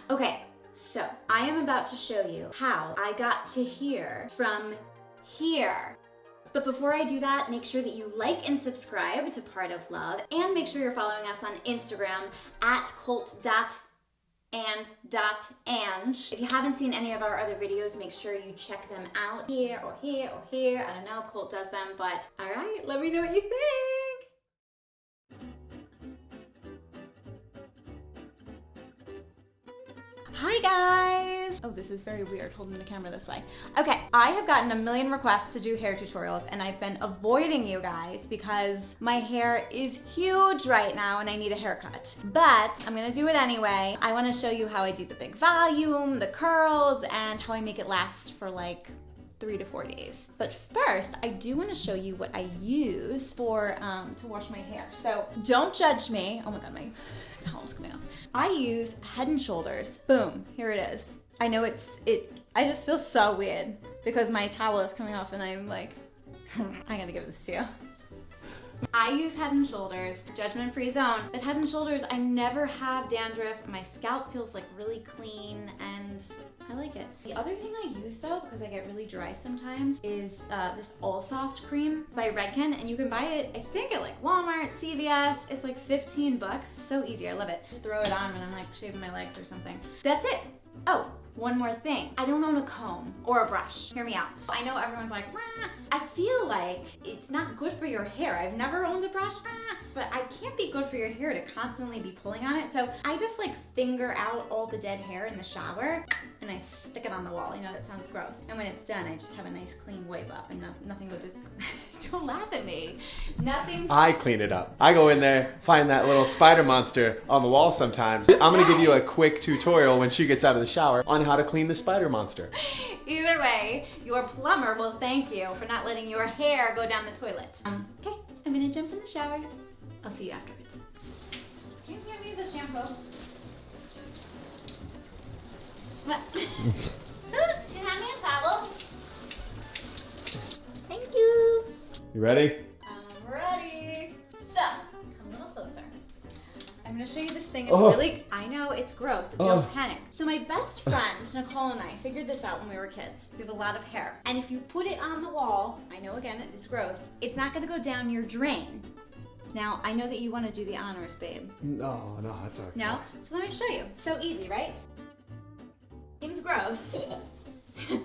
Okay, so I am about to show you how I got to here from here. But before I do that, make sure that you like and subscribe to Part of Love, and make sure you're following us on Instagram at Colt.and.Ang. If you haven't seen any of our other videos, make sure you check them out here or here or here. I don't know, Colt does them, but all right, let me know what you think. Hi guys! Oh, this is very weird holding the camera this way. Okay, I have gotten a million requests to do hair tutorials and I've been avoiding you guys because my hair is huge right now and I need a haircut. But I'm gonna do it anyway. I wanna show you how I do the big volume, the curls, and how I make it last for like 3 to 4 days. But first, I do want to show you what I use for to wash my hair. So don't judge me. Oh my god, my towel's coming off. I use Head and Shoulders. Boom, here it is. I know I just feel so weird because my towel is coming off and I'm like, I gotta give this to you. I use Head and Shoulders, judgment-free zone. With Head and Shoulders, I never have dandruff. My scalp feels like really clean and I like it. The other thing I use though, because I get really dry sometimes, is this All Soft cream by Redken, and you can buy it, I think at like Walmart, CVS. It's like 15 bucks. So easy, I love it. Just throw it on when I'm like shaving my legs or something. That's it. Oh, one more thing. I don't own a comb or a brush. Hear me out. I know everyone's like, "Wah." I feel like it's not good for your hair. I've never owned a brush, but I can't be good for your hair to constantly be pulling on it. So I just like finger out all the dead hair in the shower and I stick it on the wall. You know, that sounds gross. And when it's done, I just have a nice clean wipe up and nothing will just, don't laugh at me. Nothing. I clean it up. I go in there, find that little spider monster on the wall sometimes. I'm gonna give you a quick tutorial when she gets out of the shower on how to clean the spider monster. Either way, your plumber will thank you for not letting your hair go down the toilet. Okay, I'm gonna jump in the shower. I'll see you afterwards. Can you give me the shampoo? What? Can you hand me a towel? Thank you. You ready? I'm ready. So, come a little closer. I'm gonna show you this thing. It's really, I know it's gross, don't panic. So my best friend, Nicole, and I figured this out when we were kids. We have a lot of hair. And if you put it on the wall, I know again, it's gross, it's not gonna go down your drain. Now, I know that you wanna do the honors, babe. No, that's okay. No? So let me show you. So easy, right? Seems gross.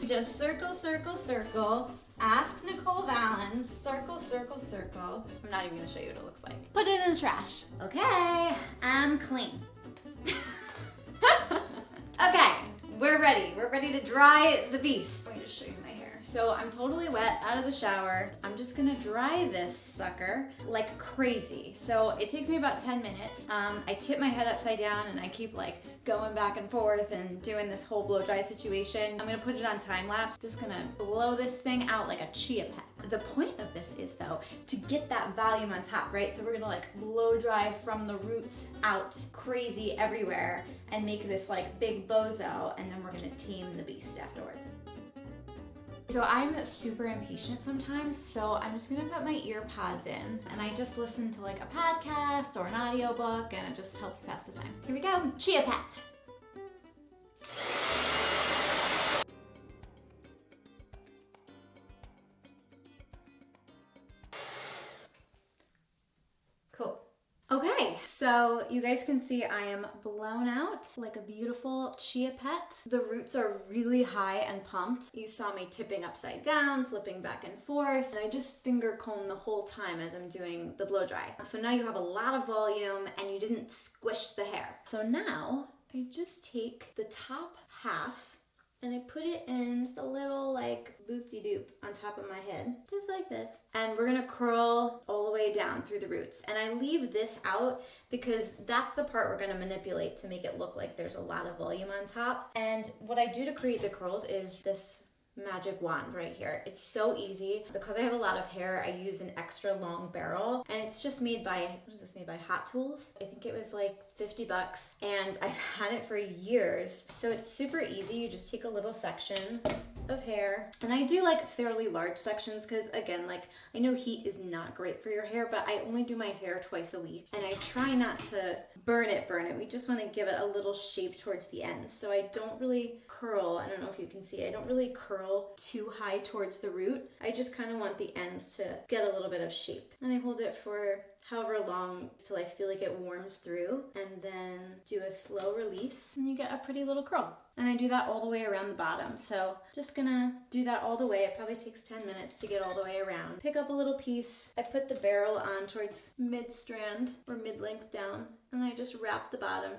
Just circle, circle, circle. Ask Nicole Valens, circle, circle, circle. I'm not even gonna show you what it looks like. Put it in the trash. Okay, I'm clean. Okay, we're ready. We're ready to dry the beast. Let me just show you my hair. So I'm totally wet out of the shower. I'm just gonna dry this sucker like crazy. So it takes me about 10 minutes. I tip my head upside down and I keep like going back and forth and doing this whole blow dry situation. I'm gonna put it on time lapse. Just gonna blow this thing out like a chia pet. The point of this is though, to get that volume on top, right? So we're gonna like blow dry from the roots out crazy everywhere and make this like big bozo, and then we're gonna tame the beast afterwards. So I'm super impatient sometimes, so I'm just gonna put my ear pods in and I just listen to like a podcast or an audiobook and it just helps pass the time. Here we go, Chia Pet. Cool. Okay, so you guys can see I am blown out like a beautiful chia pet. The roots are really high and pumped. You saw me tipping upside down, flipping back and forth, and I just finger comb the whole time as I'm doing the blow dry. So now you have a lot of volume and you didn't squish the hair. So now I just take the top half and I put it in just a little like boop-de-doop on top of my head, just like this. And we're gonna curl all the way down through the roots. And I leave this out because that's the part we're gonna manipulate to make it look like there's a lot of volume on top. And what I do to create the curls is this magic wand right here. It's so easy. Because I have a lot of hair, I use an extra long barrel, and it's just made by, what is this made by? Hot Tools. I think it was like 50 bucks, and I've had it for years. So it's super easy. You just take a little section of hair. And I do like fairly large sections because, again, like, I know heat is not great for your hair, but I only do my hair twice a week and I try not to burn it. We just want to give it a little shape towards the ends. So I don't really curl. I don't know if you can see, I don't really curl too high towards the root. I just kind of want the ends to get a little bit of shape. And I hold it for however long till I feel like it warms through, and then do a slow release and you get a pretty little curl. And I do that all the way around the bottom. So just gonna do that all the way. It probably takes 10 minutes to get all the way around. Pick up a little piece. I put the barrel on towards mid-strand or mid-length down, and I just wrap the bottom.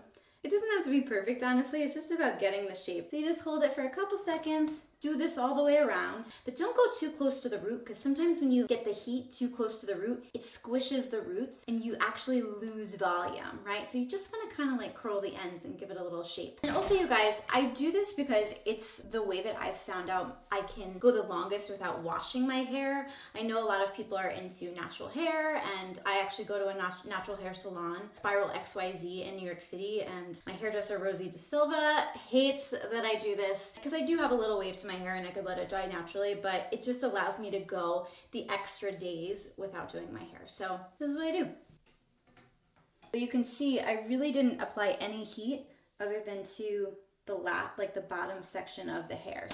It doesn't have to be perfect, honestly. It's just about getting the shape. So you just hold it for a couple seconds, do this all the way around, but don't go too close to the root, because sometimes when you get the heat too close to the root, it squishes the roots and you actually lose volume, right? So you just want to kind of like curl the ends and give it a little shape. And also, you guys, I do this because it's the way that I've found out I can go the longest without washing my hair. I know a lot of people are into natural hair, and I actually go to a natural hair salon, Spiral XYZ in New York City, and my hairdresser, Rosie De Silva, hates that I do this because I do have a little wave to my hair and I could let it dry naturally, but it just allows me to go the extra days without doing my hair. So this is what I do. But you can see I really didn't apply any heat other than to the the bottom section of the hair.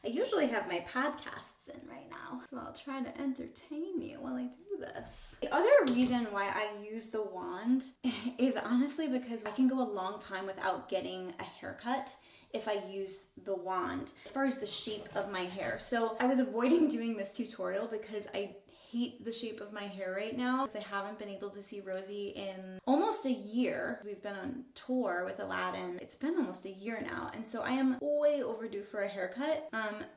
I usually have my podcasts in right now, so I'll try to entertain you while I do this. The other reason why I use the wand is honestly because I can go a long time without getting a haircut if I use the wand as far as the shape of my hair. So I was avoiding doing this tutorial because I hate the shape of my hair right now, because I haven't been able to see Rosie in almost a year. We've been on tour with Aladdin. It's been almost a year now, and so I am way overdue for a haircut.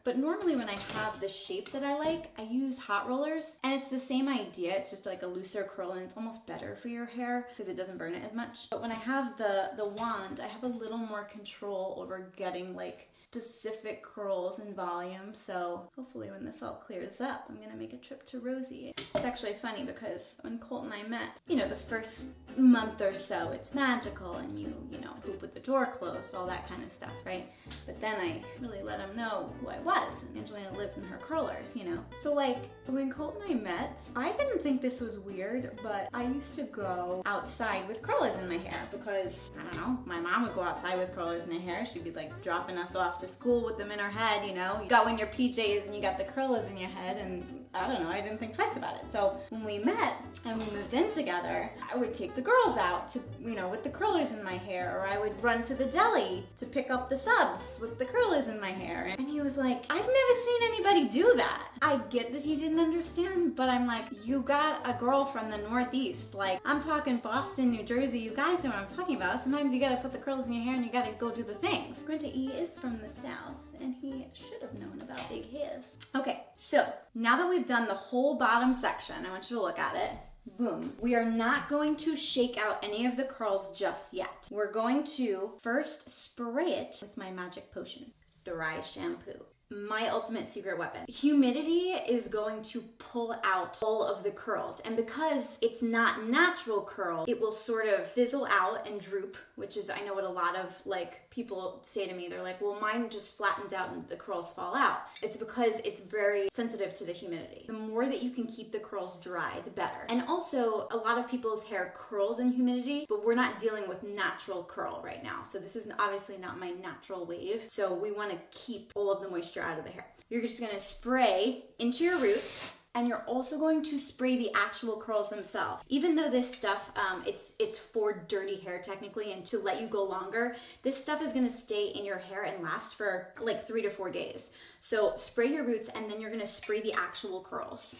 But normally when I have the shape that I like, I use hot rollers, and it's the same idea. It's just like a looser curl, and it's almost better for your hair because it doesn't burn it as much. But when I have the wand, I have a little more control over getting like specific curls and volume. So hopefully when this all clears up, I'm gonna make a trip to Rosie. It's actually funny because when Colt and I met, you know, the first month or so, it's magical and you know, poop with the door closed, all that kind of stuff, right? But then I really let him know who I was, and Angelina lives in her curlers, you know? So like when Colt and I met, I didn't think this was weird, but I used to go outside with curlers in my hair because, I don't know, my mom would go outside with curlers in her hair. She'd be like dropping us off to school with them in her head, you know? You got in your PJs and you got the curlers in your head, and I don't know, I didn't think twice about it. So when we met and we moved in together, I would take the girls out to, you know, with the curlers in my hair, or I would run to the deli to pick up the subs with the curlers in my hair. And he was like, I've never seen anybody do that. I get that he didn't understand, but I'm like, you got a girl from the Northeast. Like, I'm talking Boston, New Jersey. You guys know what I'm talking about. Sometimes you gotta put the curls in your hair and you gotta go do the things. Granted, he is from the South, and he should have known about big hairs. Okay, so now that we've done the whole bottom section, I want you to look at it. Boom. We are not going to shake out any of the curls just yet. We're going to first spray it with my magic potion, dry shampoo. My ultimate secret weapon. Humidity is going to pull out all of the curls, and because it's not natural curl, it will sort of fizzle out and droop, which is, I know what a lot of like people say to me. They're like, well, mine just flattens out and the curls fall out. It's because it's very sensitive to the humidity. The more that you can keep the curls dry, the better. And also, a lot of people's hair curls in humidity, but we're not dealing with natural curl right now. So this is obviously not my natural wave. So we want to keep all of the moisture out of the hair. You're just going to spray into your roots, and you're also going to spray the actual curls themselves. Even though this stuff, it's for dirty hair technically, and to let you go longer, this stuff is going to stay in your hair and last for like 3 to 4 days. So spray your roots, and then you're going to spray the actual curls.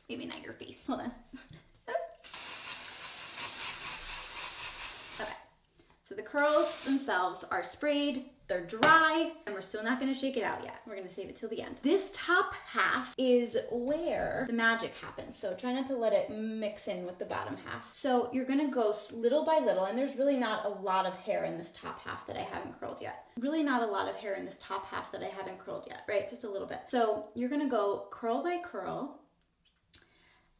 Maybe not your face. Hold on. Okay. So the curls themselves are sprayed. They're dry, and we're still not gonna shake it out yet. We're gonna save it till the end. This top half is where the magic happens, so try not to let it mix in with the bottom half. So you're gonna go little by little, and there's really not a lot of hair in this top half that I haven't curled yet. Really not a lot of hair in this top half that I haven't curled yet, right? Just a little bit. So you're gonna go curl by curl,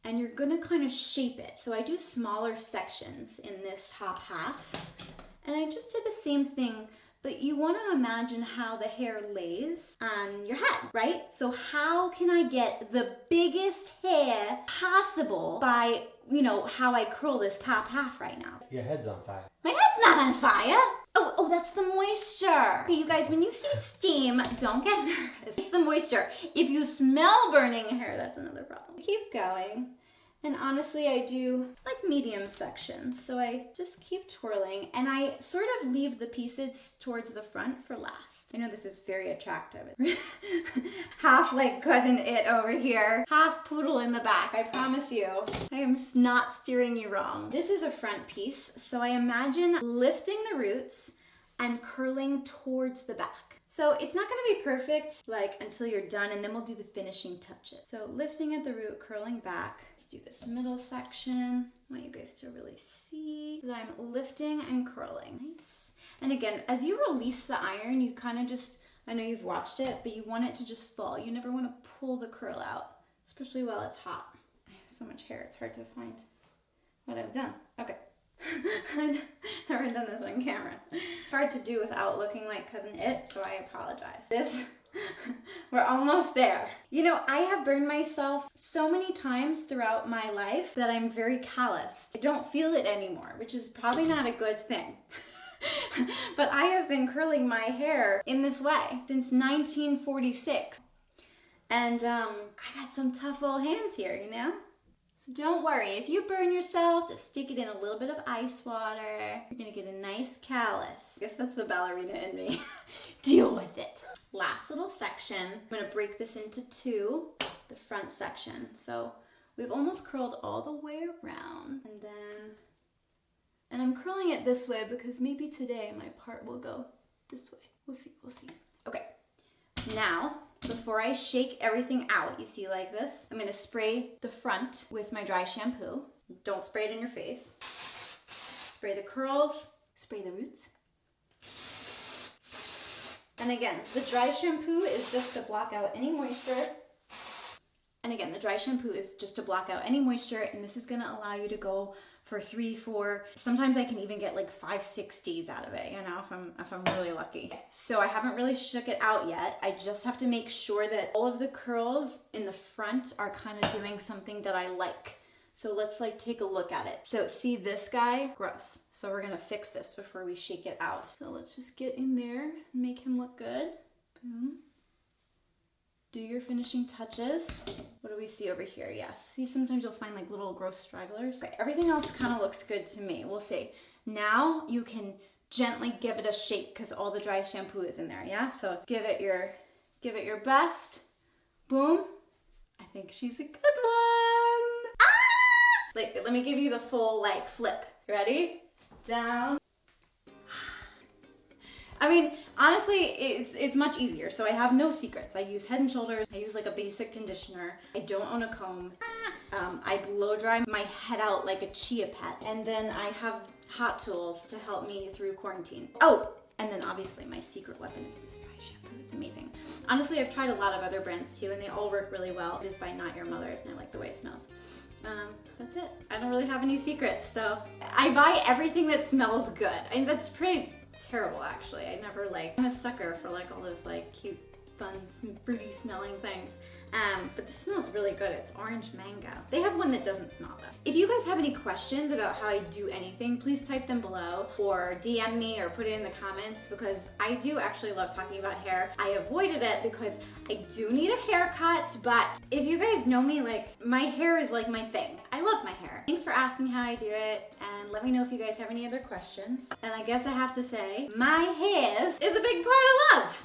and you're gonna kind of shape it. So I do smaller sections in this top half, and I just do the same thing but you want to imagine how the hair lays on your head, right? So how can I get the biggest hair possible by, you know, how I curl this top half right now? Your head's on fire. My head's not on fire. Oh, that's the moisture. Okay, you guys, when you see steam, don't get nervous. It's the moisture. If you smell burning hair, that's another problem. Keep going. And honestly, I do like medium sections. So I just keep twirling and I sort of leave the pieces towards the front for last. I know this is very attractive. Half like cousin it over here, half poodle in the back, I promise you. I am not steering you wrong. This is a front piece, so I imagine lifting the roots and curling towards the back. So it's not gonna be perfect like until you're done, and then we'll do the finishing touches. So lifting at the root, curling back. Let's do this middle section. I want you guys to really see that I'm lifting and curling. Nice. And again, as you release the iron, you kind of just, I know you've watched it, but you want it to just fall. You never want to pull the curl out, especially while it's hot. I have so much hair, it's hard to find what I've done. Okay. I've never done this on camera. Hard to do without looking like Cousin It, so I apologize. We're almost there. You know, I have burned myself so many times throughout my life that I'm very calloused. I don't feel it anymore, which is probably not a good thing. But I have been curling my hair in this way since 1946. And I got some tough old hands here, you know? So don't worry, if you burn yourself, just stick it in a little bit of ice water. You're gonna get a nice callus. I guess that's the ballerina in me. Deal with it. Last little section, I'm gonna break this into two, the front section. So we've almost curled all the way around, and I'm curling it this way because maybe today my part will go this way. We'll see. Okay, now, before I shake everything out, you see like this, I'm gonna spray the front with my dry shampoo. Don't spray it in your face. Spray the curls, spray the roots. And again, the dry shampoo is just to block out any moisture. And again, the dry shampoo is just to block out any moisture, and this is gonna allow you to go for 3, 4, sometimes I can even get like 5, 6 days out of it, you know, if I'm really lucky. So I haven't really shook it out yet. I just have to make sure that all of the curls in the front are kind of doing something that I like. So let's like take a look at it. So see this guy? Gross. So we're gonna fix this before we shake it out. So let's just get in there and make him look good. Boom. Do your finishing touches. What do we see over here? Yes. See, sometimes you'll find like little gross stragglers. Okay, everything else kind of looks good to me. We'll see. Now you can gently give it a shake because all the dry shampoo is in there, yeah? So give it your best. Boom. I think she's a good one. Ah! Like, let me give you the full like flip. Ready? Down. I mean, honestly, it's much easier. So I have no secrets. I use Head & Shoulders. I use like a basic conditioner. I don't own a comb. I blow dry my head out like a chia pet. And then I have hot tools to help me through quarantine. Oh, and then obviously my secret weapon is this dry shampoo. It's amazing. Honestly, I've tried a lot of other brands too, and they all work really well. It is by Not Your Mother's, and I like the way it smells. That's it. I don't really have any secrets. So I buy everything that smells good. I mean, that's pretty terrible actually. I'm a sucker for like all those like cute, fun, fruity smelling things. But this smells really good. It's orange mango. They have one that doesn't smell though. If you guys have any questions about how I do anything, please type them below or DM me or put it in the comments because I do actually love talking about hair. I avoided it because I do need a haircut, but if you guys know me, like my hair is like my thing. I love my hair. Thanks for asking how I do it, and let me know if you guys have any other questions. And I guess I have to say, my hair is a big part of love.